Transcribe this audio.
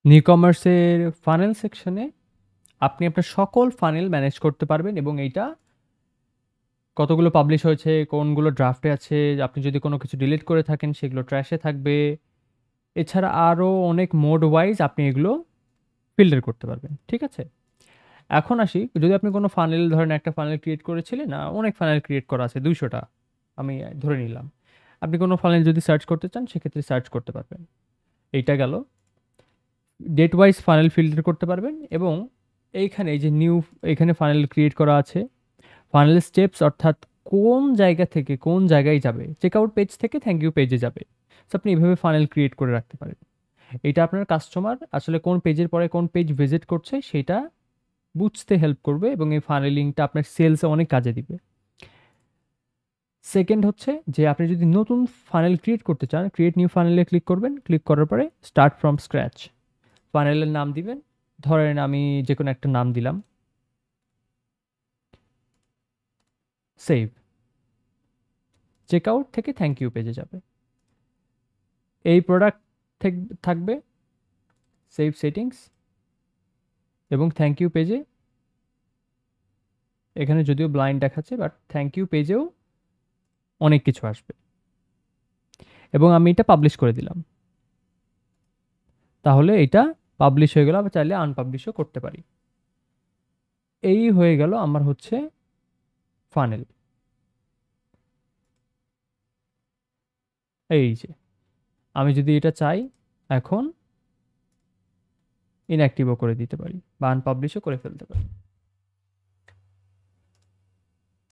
New কমার্সের funnel সেকশনে আপনি আপনার সকল ফানেল ম্যানেজ করতে পারবেন এবং এইটা কতগুলো পাবলিশ হয়েছে, কোনগুলো ড্রাফটে আছে, আপনি যদি কোনো কিছু ডিলিট করে থাকেন সেগুলো ট্র্যাশে থাকবে। এছাড়া আরও অনেক মোড ওয়াইজ আপনি এগুলো ফিল্টার করতে পারবেন, ঠিক আছে? এখন আসি, যদি আপনি কোনো ফানেল ধরেন একটা ফানেল ক্রিয়েট করেছিলেন, না অনেক ফানেল ক্রিয়েট করা আছে 200টা, আমি ধরে নিলাম। আপনি কোনো ফানেল যদি সার্চ করতে চান সেক্ষেত্রে সার্চ করতে পারবেন। এইটা গেল। ডেট ওয়াইজ ফানেল ফিল্টার করতে পারবেন এবং এইখানে এই যে নিউ, এখানে ফানেল ক্রিয়েট করা আছে, ফানেল স্টেপস অর্থাৎ কোন জায়গা থেকে কোন জায়গায় যাবে, চেক আউট পেজ থেকে থ্যাংক ইউ পেজে যাবে। সো আপনি এভাবে ফানেল ক্রিয়েট করে রাখতে পারেন। এটা আপনার কাস্টমার আসলে কোন পেজের পরে কোন পেজ ভিজিট করছে সেটা বুঝতে হেল্প করবে এবং এই ফানেলিংটা আপনার সেলসে অনেক কাজে দিবে। সেকেন্ড হচ্ছে যে আপনি যদি নতুন ফানেল ক্রিয়েট করতে চান, ক্রিয়েট নিউ ফানেলে ক্লিক করবেন, ক্লিক করার পরে স্টার্ট ফ্রম স্ক্র্যাচ, ফানেলের নাম দিবেন। ধরেন আমি যে কোনো একটা নাম দিলাম, সেভ, চেক আউট থেকে থ্যাংক ইউ পেজে যাবে। এই প্রোডাক্ট থাকবে, সেভ সেটিংস এবং থ্যাংক ইউ পেজে, এখানে যদিও ব্লাইন্ড দেখাচ্ছে বাট থ্যাংক ইউ পেজেও অনেক কিছু আসবে এবং আমি এটা পাবলিশ করে দিলাম। তাহলে এটা পাবলিশ হয়ে গেল, আবার চাইলে আনপাবলিশও করতে পারি। এই হয়ে গেল আমার হচ্ছে ফানেল। এই যে আমি যদি এটা চাই এখন ইনঅ্যাক্টিভও করে দিতে পারি বা আনপাবলিশও করে ফেলতে পারি।